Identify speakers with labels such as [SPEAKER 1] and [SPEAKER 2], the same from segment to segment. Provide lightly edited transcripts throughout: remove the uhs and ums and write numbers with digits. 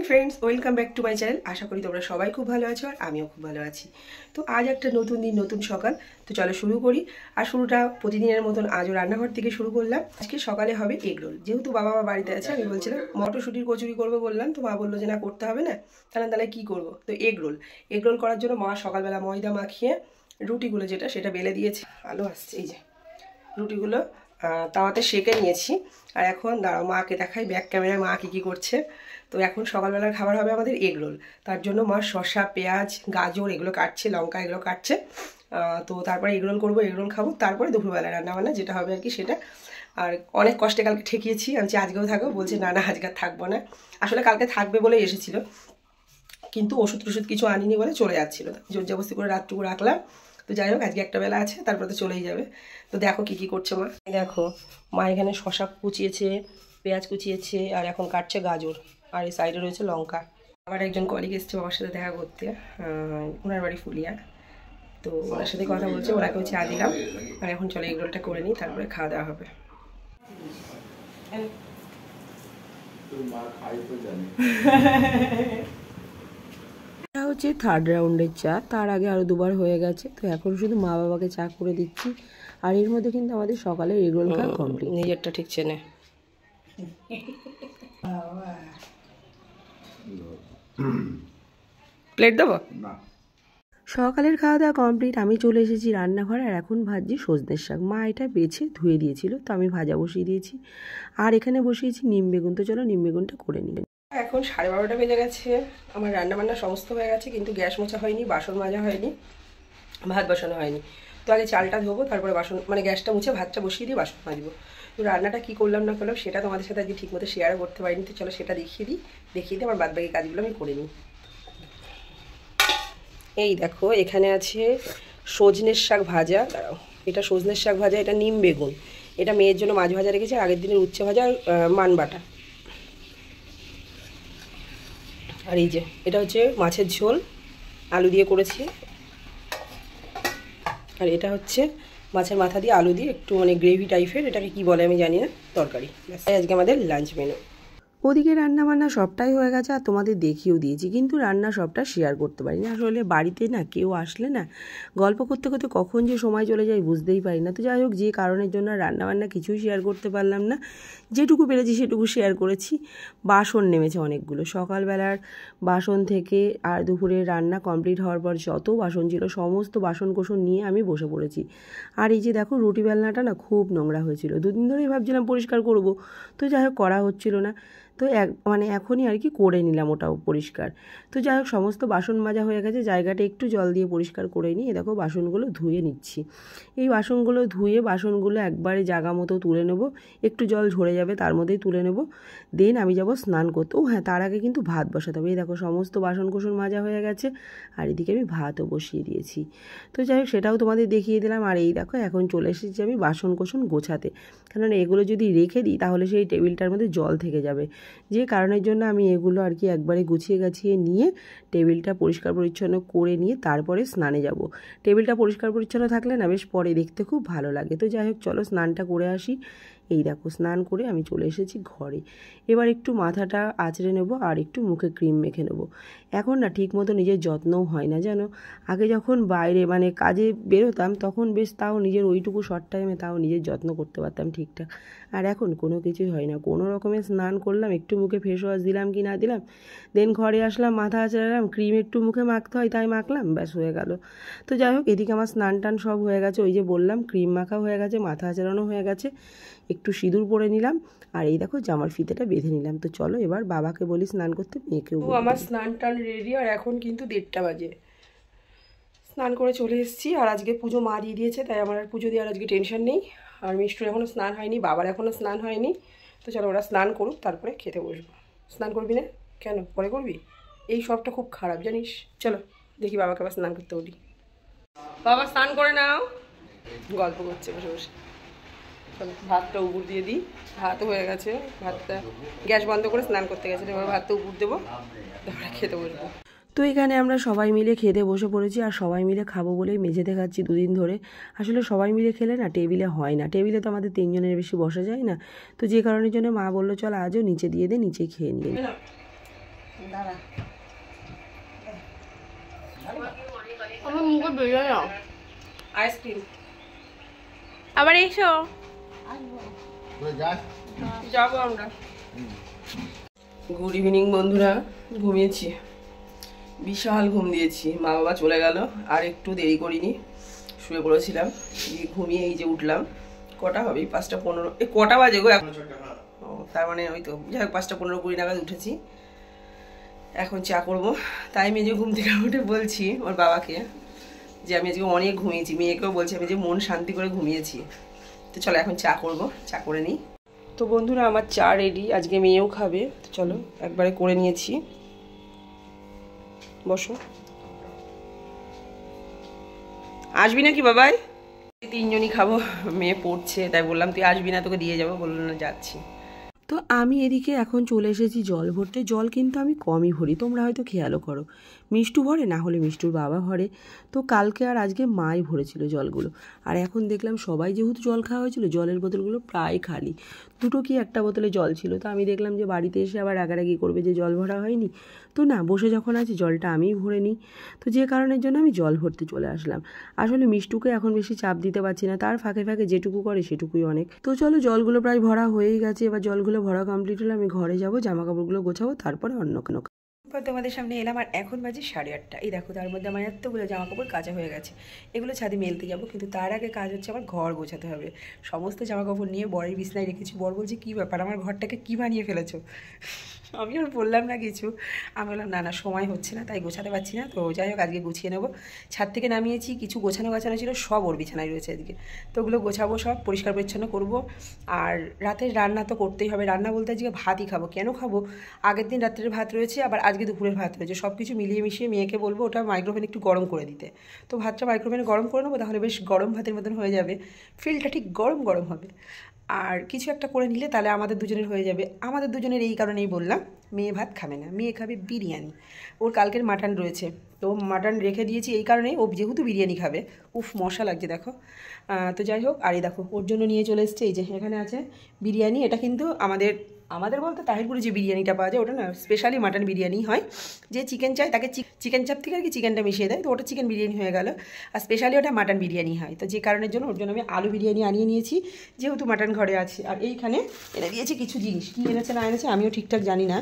[SPEAKER 1] Friends, welcome back to my channel. আশা করি তোমরা সবাই খুব ভালো আছো আর আমিও খুব ভালো আছি। তো আজ একটা নতুন দিন, নতুন সকাল। তো চলো শুরু করি। আর শুরুটা প্রতিদিনের মতন আজও রান্নাঘর থেকে শুরু করলাম। আজকে সকালে হবে এগ রোল। যেহেতু বাবা মা বাড়িতে আছে, আমি বলছিলাম মটরশুঁটির কচুরি করবো বললাম, তো মা বললো যে না, করতে হবে না। তাহলে কি করবো? তো এগ রোল। এগ রোল করার জন্য মা সকালবেলা ময়দা মাখিয়ে রুটিগুলো সেটা বেলে দিয়েছে। আলো আসছে, এই যে রুটিগুলো তাওয়াতে সেঁকে নিয়েছি। আর এখন দাঁড়াও, মাকে দেখাই ব্যাক ক্যামেরায় মা কী করছে। তো এখন সকালবেলার খাবার হবে আমাদের এগ রোল। তার জন্য মা শসা, পেঁয়াজ, গাজর এগুলো কাটছে, লঙ্কা এগুলো কাটছে। তো তারপরে এগ রোল করবো, এগ রোল খাবো, তারপরে দুপুরবেলা রান্নাবান্না যেটা হবে আর কি সেটা। আর অনেক কষ্টে কালকে ঠেকিয়েছি, আমি আজকেও থাকবো, বলছে না না আজকে থাকবো না। আসলে কালকে থাকবে বলেই এসেছিল, কিন্তু ওষুধ টষুধ কিছু আনিনি বলে চলে যাচ্ছিলো। জোর জবস্তি করে রাতটুকু রাখলাম। তো যাই হোক, আজকে একটা বেলা আছে, তারপরে তো চলেই যাবে। তো দেখো কী করছে মা। দেখো মা এখানে শসা কুচিয়েছে, পেঁয়াজ কুচিয়েছে, আর এখন কাটছে গাজর, আর এই সাইডে রয়েছে লঙ্কা। আবার একজন কলিগ এসছে বাবার সাথে দেখা করতে, ওনার বাড়ি ফুলিয়া। তো ওনার সাথে কথা বলছে, ওনাকেও চা দিলাম। আর এখন চলে এগরোলটা করে নিই, তারপরে খাওয়া দাওয়া হবে। এটা হচ্ছে থার্ড রাউন্ডের চা, তার আগে আরও দুবার হয়ে গেছে। তো এখন শুধু মা বাবাকে চা করে দিচ্ছি। আর এর মধ্যে কিন্তু আমাদের সকালে এগরোল খাওয়া কমপ্লিট। নিজেরটা ঠিক চেনে। প্লেট দেবো? সকালের খাওয়া দাওয়া কমপ্লিট। আমি চলে এসেছি রান্নাঘরে, আর এখন ভাজছি সজনের শাক। মা এটা বেছে ধুয়ে দিয়েছিল, তো আমি ভাজা বসিয়ে দিয়েছি। আর এখানে বসিয়েছি নিম বেগুন। তো চলো নিম বেগুনটা করে নিই। এখন 12:30 বেজে গেছে। আমার রান্নাবান্না সমস্ত হয়ে গেছে, কিন্তু গ্যাস মোছা হয়নি, বাসন মাজা হয়নি, ভাত বসানো হয়নি। তো আগে চালটা ধোবো, তারপরে বাসন গ্যাসটা মুছে ভাতটা বসিয়ে দিয়ে বাসন মাজবো। তো রান্নাটা কী করলাম না করলাম সেটা তোমাদের সাথে আজকে ঠিকমতো শেয়ারও করতে পারিনি। তো চলো সেটা দেখিয়ে দিই আমার বাদবাকি কাজগুলো আমি করে নিই। এই দেখো, এখানে আছে সজনের শাক ভাজা। দাঁড়াও, এটা সজনের শাক ভাজা, এটা নিম বেগুন, এটা মেয়ের জন্য মাছ ভাজা রেখেছে, আগের দিনের উচ্ছে ভাজা, আর মান বাটা। আর এই যে এটা হচ্ছে মাছের ঝোল, আলু দিয়ে করেছি। আর এটা হচ্ছে মাছের মাথা দিয়ে আলু দিয়ে একটু গ্রেভি টাইপের, এটাকে কি বলে আমি জানি না, তরকারি। আজকে আমাদের লাঞ্চ মেনু। ওদিকে রান্না বান্না সবটাই হয়ে গেছে, আর তোমাদের দেখিয়েও দিয়েছি, কিন্তু রান্না সবটা শেয়ার করতে পারি না। আসলে বাড়িতে না কেউ আসলে না, গল্প করতে করতে কখন যে সময় চলে যায় বুঝতেই পারি না। তো যাই হোক, যে কারণের জন্য রান্নাবান্না কিছুই শেয়ার করতে পারলাম না। যেটুকু পেরেছি সেটুকু শেয়ার করেছি। বাসন নেমেছে অনেকগুলো সকালবেলার, বাসন থেকে আর দুপুরের রান্না কমপ্লিট হওয়ার পর যত বাসন ছিল সমস্ত বাসন কোসন নিয়ে আমি বসে পড়েছি। আর এই যে দেখো, রুটি বেলনাটা না খুব নোংরা হয়েছিল, দুদিন ধরেই ভাবছিলাম পরিষ্কার করব, তো যাই হোক করা হচ্ছিল না। তো এখনই আর কি করে নিলাম ওটাও পরিষ্কার। তো যাই হোক, সমস্ত বাসন মাজা হয়ে গেছে, জায়গাটা একটু জল দিয়ে পরিষ্কার করে নিই। দেখো বাসনগুলো ধুয়ে নিচ্ছি। এই বাসনগুলো ধুয়ে বাসনগুলো একবারে জায়গা মতো তুলে নেব, একটু জল ঝরে যাবে তার মধ্যেই তুলে নেব। দেন আমি যাব স্নান করতে। ও হ্যাঁ, তার আগে কিন্তু ভাত বসাতে হবে। এই দেখো সমস্ত বাসন কোসন মাজা হয়ে গেছে, আর এদিকে আমি ভাতও বসিয়ে দিয়েছি। তো যাই হোক, সেটাও তোমাদের দেখিয়ে দিলাম। আর এই দেখো, এখন চলে এসেছি আমি বাসন কোসন গোছাতে, কেননা এগুলো যদি রেখে দিই তাহলে সেই টেবিলটার মধ্যে জল থেকে যাবে। যে কারণের জন্য আমি এগুলো আর কি একবারে গুছিয়ে গাছিয়ে নিয়ে টেবিলটা পরিষ্কার পরিচ্ছন্ন করে নিয়ে তারপরে স্নানে যাব। টেবিলটা পরিষ্কার পরিচ্ছন্ন থাকলে না বেশ পরে দেখতে খুব ভালো লাগে। তো যাই হোক, চলো স্নানটা করে আসি। এই দেখো, স্নান করে আমি চলে এসেছি ঘরে। এবার একটু মাথাটা আঁচড়ে নেব, আর একটু মুখে ক্রিম মেখে নেব। এখন না ঠিক মতো নিজের যত্নও হয় না জানো। আগে যখন বাইরে কাজে বেরোতাম, তখন বেশ তাও নিজের ওইটুকু শর্ট টাইমে তাও নিজের যত্ন করতে পারতাম ঠিকঠাক। আর এখন কোনো কিছুই হয় না। কোনো রকমের স্নান করলাম, একটু মুখে ফেস ওয়াশ দিলাম কি না দিলাম, দেন ঘরে আসলাম, মাথা আঁচড়ালাম, ক্রিম একটু মুখে মাখতে হয় তাই মাখলাম, ব্যাস হয়ে গেল। তো যাই হোক, এদিকে আমার স্নান টান সব হয়ে গেছে। ওই যে বললাম, ক্রিম মাখা হয়ে গেছে, মাথা আঁচড়ানো হয়ে গেছে, একটু সিঁদুর পরে নিলাম, আর এই দেখো জামার ফিতেটা বেঁধে নিলাম। তো চলো এবার বাবাকে বলি স্নান করতে, মেয়েকেও। আমার স্নান টান রেডি, আর এখন কিন্তু 1:30 বাজে। স্নান করে চলে এসেছি। আর আজকে পুজো মা দিয়ে দিয়েছে, তাই আমার আর পুজো দেওয়ার আজকে টেনশন নেই। আর মিষ্টুর এখনও স্নান হয়নি, বাবার এখনও স্নান হয়নি। তো চলো ওরা স্নান করুক, তারপরে খেতে বসবো। স্নান করবি না কেন? পরে করবি? এই সবটা খুব খারাপ জানিস। চলো দেখি বাবাকে আবার স্নান করতে বলি। বাবা স্নান করে নাও, গল্প করছে বসে বসে। চলো ভাতটা উপর দিয়ে দিই। ভাতও হয়ে গেছে, ভাতটা গ্যাস বন্ধ করে স্নান করতে গেছে, এবার ভাতটা উপর দেবো, তারপরে খেতে বসবো। তো এখানে আমরা সবাই মিলে খেতে বসে পড়েছি, আর সবাই মিলে খাবো বলেই মেঝেতে খাচ্ছি দুদিন ধরে। আসলে সবাই মিলে খেলে না টেবিলে হয় না, টেবিলে তো আমাদের 3 জনের বেশি বসা যায় না। তো যে কারণের জন্য মা বললো চল আজও নিচে দিয়ে দে, নিচে খেয়ে নিয়ে। দাঁড়া,
[SPEAKER 2] আমার মুখে বেরোয় না
[SPEAKER 1] আইসক্রিম
[SPEAKER 2] আবার এসো।
[SPEAKER 1] যাবো আমরা। গুড ইভিনিং বন্ধুরা, ঘুমিয়েছি, বিশাল ঘুম দিয়েছি। মা বাবা চলে গেল, আর একটু দেরি করিনি, শুয়ে পড়েছিলাম, ঘুমিয়ে এই যে উঠলাম। কটা হবে? 5:15। কটা বাজে গো এখন? ও তার মানে ওই তো, যাই হোক 5:15-20 নাগাদ উঠেছি। এখন চা করবো। তাই মেয়ে যে ঘুম থেকে উঠে বলছি ওর বাবাকে যে আমি আজকে অনেক ঘুমিয়েছি, মেয়েকেও বলছি আমি যে মন শান্তি করে ঘুমিয়েছি। তো চলো এখন চা করবো, চা করে নিই। তো বন্ধুরা আমার চা রেডি, আজকে মেয়েও খাবে। তো চলো একবারে করে নিয়েছি, বসো। আসবি নাকি বাবাই? 3জনই খাবো, মেয়ে পড়ছে তাই বললাম তুই আসবি না, তোকে দিয়ে যাবো, বললো না যাচ্ছি। তো আমি এদিকে এখন চলে এসেছি জল ভরতে। জল কিন্তু আমি কমই ভরি, তোমরা হয়তো খেয়ালও করো। মিষ্টু ভরে, না হলে মিষ্টুর বাবা ভরে। তো কালকে আর আজকে মাই ভরেছিল জলগুলো। আর এখন দেখলাম সবাই যেহেতু জল খাওয়া হয়েছিল, জলের বোতলগুলো প্রায় খালি, দুটো কি একটা বোতলে জল ছিল। তো আমি দেখলাম যে বাড়িতে এসে আবার রাগারাগি করবে যে জল ভরা হয়নি। তো না, বসে যখন আছি জলটা আমিই ভরে নিই। তো যে কারণের জন্য আমি জল ভরতে চলে আসলাম। আসলে মিষ্টুকে এখন বেশি চাপ দিতে পারছি না, তার ফাঁকে ফাঁকে যেটুকু করে সেটুকুই অনেক। তো চলো জলগুলো প্রায় ভরা হয়েই গেছে, এবার জলগুলো ভরা কমপ্লিট হলে আমি ঘরে যাবো, জামা কাপড়গুলো গোছাবো, তারপরে অন্য কোনো তোমাদের সামনে এলাম। আর এখন বাজে 8:30। এই দেখো তার মধ্যে আমার এতগুলো জামা কাপড় কাচা হয়ে গেছে, এগুলো ছাদে মেলতে যাবো। কিন্তু তার আগে কাজ হচ্ছে আমার ঘর গোছাতে হবে। সমস্ত জামা কাপড় নিয়ে বরের বিছনায় রেখেছি। বর বলছে কী ব্যাপার, আমার ঘরটাকে কী বানিয়ে ফেলেছো? আমি আর বললাম না কিছু, আমি বললাম না সময় হচ্ছে না, তাই গোছাতে পারছি না। তো যাই হোক আজকে গুছিয়ে নেবো। ছাদ থেকে নামিয়েছি, কিছু গোছানো ছিল, সব ওর বিছানায় রয়েছে আজকে। তো ওগুলো গোছাবো, সব পরিষ্কার পরিচ্ছন্ন করবো। আর রাতের রান্না তো করতেই হবে। রান্না বলতে আজকে ভাতই খাবো। কেন খাবো? আগের দিন রাত্রের ভাত রয়েছে, আবার আজকে দুপুরের ভাত রয়েছে, সব কিছু মিলিয়ে মিশিয়ে মেয়েকে বলবো ওটা মাইক্রোওভেনে একটু গরম করে দিতে। তো ভাতটা মাইক্রোওভেনে গরম করে নেবো, তাহলে বেশ গরম ভাতের মতন হয়ে যাবে, ফিলটা ঠিক গরম গরম হবে। আর কিছু একটা করে নিলে তাহলে আমাদের দুজনের হয়ে যাবে। আমাদের দুজনের এই কারণেই বললাম, মেয়ে ভাত খাবে না, মেয়ে খাবে বিরিয়ানি। ওর কালকের মাটন রয়েছে, তো মাটন রেখে দিয়েছি এই কারণেই, ও যেহেতু বিরিয়ানি খাবে। উফ মশা লাগছে দেখো। তো যাই হোক, আর এই দেখো ওর জন্য নিয়ে চলে এসছে, এই যে এখানে আছে বিরিয়ানি। এটা কিন্তু আমাদের বলতে তাহিরপুরে যে বিরিয়ানিটা পাওয়া যায় ওটা না স্পেশালি মাটন বিরিয়ানি হয়। যে চিকেন চায় তাকে চিকেন চাপ থেকে আর কি চিকেনটা মিশিয়ে দেয়, তো ওটা চিকেন বিরিয়ানি হয়ে গেল। আর স্পেশালি ওটা মাটন বিরিয়ানি হয়। তো যে কারণের জন্য ওর জন্য আমি আলু বিরিয়ানি আনিয়ে নিয়েছি, যেহেতু মাটন ঘরে আছে। আর এইখানে এনে দিয়েছি কিছু জিনিস, কী এনেছে না এনেছে আমিও ঠিকঠাক জানি না।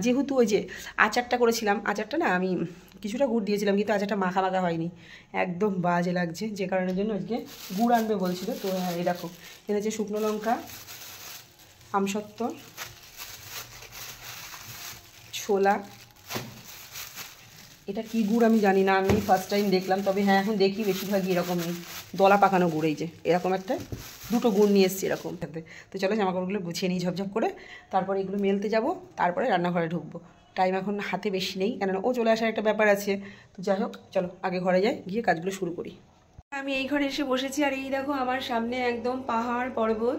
[SPEAKER 1] যেহেতু ওই যে আচারটা করেছিলাম, আচারটা না আমি কিছুটা গুড় দিয়েছিলাম, কিন্তু আচারটা মাখা মাখা হয়নি, একদম বাজে লাগছে। যে কারণের জন্য আজকে গুড় আনবে বলছিল। তো হ্যাঁ এই দেখো এনেছে শুকনো লঙ্কা, আমসত্ত্ব, ছোলা। এটা কি গুড় আমি জানি না, আমি ফার্স্ট টাইম দেখলাম। তবে হ্যাঁ এখন দেখি বেশিরভাগই এরকমই দলা পাকানো গুড়। এই যে এরকম একটা দুটো গুড় নিয়ে এসছি এরকম। তো চলো জামাকাপড়গুলো গুছিয়ে নিই ঝপঝপ করে, তারপরে এগুলো মেলতে যাব, তারপরে রান্নাঘরে ঢুকবো। টাইম এখন হাতে বেশি নেই, কেননা ও চলে আসার একটা ব্যাপার আছে। তো যাই হোক চলো আগে ঘরে যাই, গিয়ে কাজগুলো শুরু করি। আমি এই ঘরে এসে বসেছি, আর এই দেখো আমার সামনে একদম পাহাড় পর্বত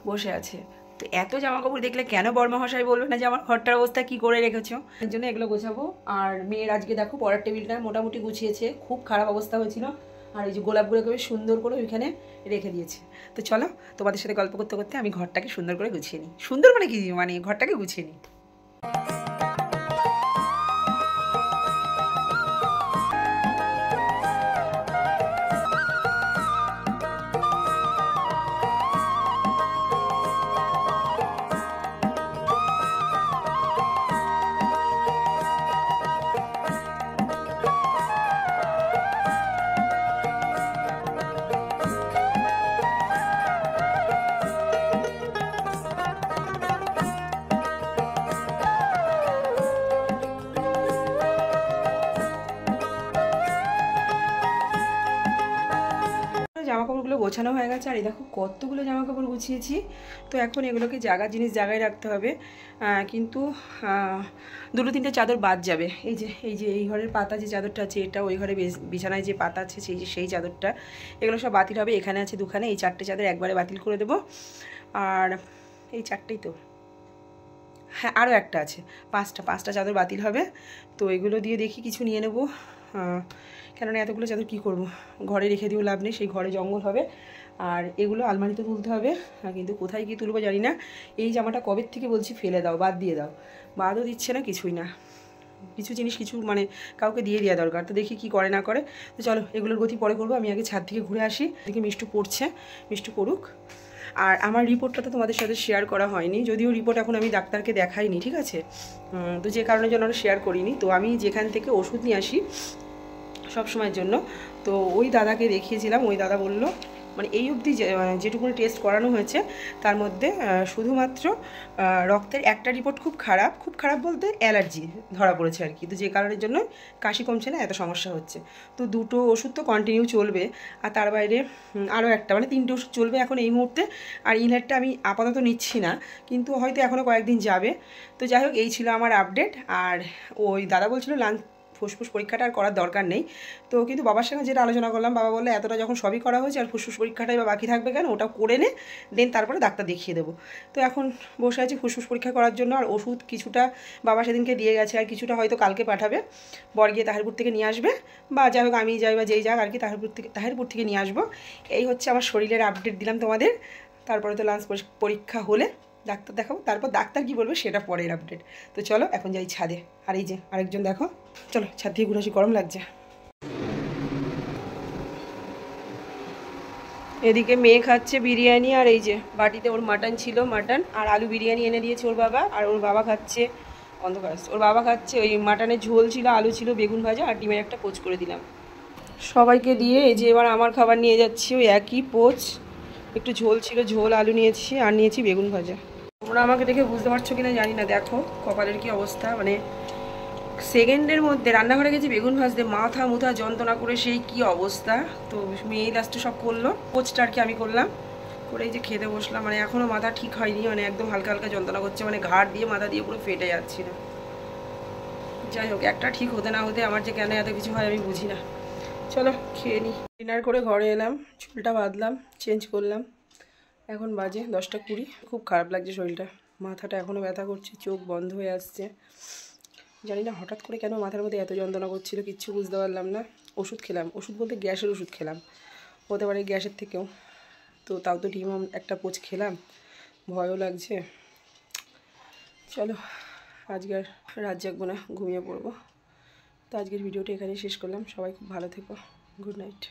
[SPEAKER 1] বসে আছে। তো এত জামা কাপড় দেখলে কেন বর্মহাশয় বলবে না যে আমার ঘরটার অবস্থা কি করে রেখেছো? এর জন্য এগুলো গোছাবো। আর মেয়ের আজকে দেখো পড়ার টেবিলটা মোটামুটি গুছিয়েছে, খুব খারাপ অবস্থা হয়েছিল। আর এই যে গোলাপগুলোকে বেশ সুন্দর করে ওইখানে রেখে দিয়েছে। তো চলো তোমাদের সাথে গল্প করতে করতে আমি ঘরটাকে সুন্দর করে গুছিয়ে নিই। সুন্দর মানে কি, মানে ঘরটাকে গুছিয়ে নিই। জামাকাপড়গুলো গোছানো হয়ে গেছে। আর এই দেখো কতগুলো জামাকাপড় গুছিয়েছি। তো এখন এগুলোকে জিনিস জায়গায় রাখতে হবে। কিন্তু দুটো তিনটে চাদর বাদ যাবে। এই ঘরের পাতা যে চাদরটা আছে, এটা ওই ঘরে বিছানায় যে পাতা আছে সেই চাদরটা, এগুলো সব বাতিল হবে। এখানে আছে দুখানে, এই 4টে চাদর একবারে বাতিল করে দেবো। আর এই 4টেই তো, হ্যাঁ আরও একটা আছে, 5টা চাদর বাতিল হবে। তো এগুলো দিয়ে দেখি কিছু নিয়ে নেবো, কেননা এতগুলো চাদর কী করবো, ঘরে রেখে দিয়েও লাভ নেই, সেই ঘরে জঙ্গল হবে। আর এগুলো আলমারিতে তুলতে হবে, কিন্তু কোথায় গিয়ে তুলবো জানি না। এই জামাটা কবের থেকে বলছি ফেলে দাও, বাদ দিয়ে দাও, বাদও দিচ্ছে না, কিছুই না। কিছু জিনিস কিছু মানে কাউকে দিয়ে দেওয়া দরকার। তো দেখি কি করে না করে। তো চলো এগুলোর গতি পরে করবো, আমি আগে ছাদ থেকে ঘুরে আসি। এদিকে মিষ্টু পড়ছে, মিষ্টু পড়ুক। আর আমার রিপোর্টটা তো তোমাদের সাথে শেয়ার করা হয়নি, যদিও রিপোর্ট এখন আমি ডাক্তারকে দেখাইনি, ঠিক আছে। তো যে কারণের জন্য শেয়ার করিনি। তো আমি যেখান থেকে ওষুধ নিয়ে আসি সব সময়ের জন্য, তো ওই দাদাকে দেখিয়েছিলাম। ওই দাদা বলল মানে এই অবধি যেটুকুনি টেস্ট করানো হয়েছে তার মধ্যে শুধুমাত্র রক্তের একটা রিপোর্ট খুব খারাপ বলতে অ্যালার্জি ধরা পড়েছে আর কি। তো যে কারণের জন্য কাশি কমছে না, এত সমস্যা হচ্ছে। তো দুটো ওষুধ তো কন্টিনিউ চলবে, আর তার বাইরে আরও একটা মানে 3টে ওষুধ চলবে এখন এই মুহূর্তে। আর ইনহেলটা আমি আপাতত নিচ্ছি না, কিন্তু হয়তো এখনও কয়েকদিন যাবে। তো যাই হোক, এই ছিল আমার আপডেট। আর ওই দাদা বলছিল ফুসফুস পরীক্ষাটা আর করার দরকার নেই। তো কিন্তু বাবার সঙ্গে যেটা আলোচনা করলাম, বাবা বললে এতটা যখন সবই করা হয়েছে আর ফুসফুস পরীক্ষাটাই বা বাকি থাকবে কেন, ওটা করে নে, দেন তারপরে ডাক্তার দেখিয়ে দেবো। তো এখন বসে আছি ফুসফুস পরীক্ষা করার জন্য। আর ওষুধ কিছুটা বাবা সেদিনকে দিয়ে গেছে, আর কিছুটা হয়তো কালকে পাঠাবে। বর গিয়ে তাহিরপুর থেকে নিয়ে আসবে, বা যাই হোক আমি যাই বা যেই যাক আর কি, তাহিরপুর থেকে নিয়ে আসবো। এই হচ্ছে আমার শরীরের আপডেট দিলাম তোমাদের। তারপরে তো লাঞ্চ পরীক্ষা হলে ডাক্তার দেখাবো, তারপর ডাক্তার কী বলবে সেটা পরের আপডেট। তো চলো এখন যাই ছাদে। আর এই যে আরেকজন দেখো, চলো ছাদ দিয়ে ঘুরে আসি, গরম লাগছে। এদিকে মেয়ে খাচ্ছে বিরিয়ানি, আর এই যে বাটিতে ওর মাটন ছিল, মাটন আর আলু বিরিয়ানি এনে দিয়েছে ওর বাবা। আর ওর বাবা খাচ্ছে অন্ধকার, ওর বাবা খাচ্ছে ওই মাটনের ঝোল ছিল, আলু ছিল, বেগুন ভাজা আর ডিমের একটা পোচ করে দিলাম সবাইকে দিয়ে। এই যে এবার আমার খাবার নিয়ে যাচ্ছি, ওই একই পোচ, একটু ঝোল ছিল, ঝোল আলু নিয়েছি, আর নিয়েছি বেগুন ভাজা। তোমরা আমাকে দেখে বুঝতে পারছো কিনা জানি না, দেখো কপালের কি অবস্থা। মানে সেকেন্ডের মধ্যে রান্নাঘরে গেছি বেগুন ভাজতে, মাথা মুথা যন্ত্রণা করে সেই কি অবস্থা। তো মেয়ে লাস্টে সব করলো, পোচটা আর কি আমি করলাম, করে এই যে খেতে বসলাম। মানে এখনও মাথা ঠিক হয়নি, মানে একদম হালকা হালকা যন্ত্রণা করছে, মানে ঘাড় দিয়ে মাথা দিয়ে পুরো ফেটে যাচ্ছিল। যাই হোক, একটা ঠিক হতে না হতে আমার যে কেন এত কিছু হয় আমি বুঝি না। চলো খেয়ে নিই। ডিনার করে ঘরে এলাম, চুলটা বাঁধলাম, চেঞ্জ করলাম। এখন বাজে 10টা 20। খুব খারাপ লাগছে শরীরটা, মাথাটা এখনও ব্যথা করছে, চোখ বন্ধ হয়ে আসছে। জানি না হঠাৎ করে কেন মাথার মধ্যে এত যন্ত্রণা করছিল, কিচ্ছু বুঝতে পারলাম না। ওষুধ খেলাম, ওষুধ বলতে গ্যাসের ওষুধ খেলাম, হতে পারে গ্যাসের থেকেও। তো তাও তো ডিম একটা পোচ খেলাম, ভয়ও লাগছে। চলো আজকে আর রাত জাগবো না, ঘুমিয়ে পড়বো। তো আজকের ভিডিওটা এখানেই শেষ করলাম। সবাই খুব ভালো থেকো, গুড নাইট।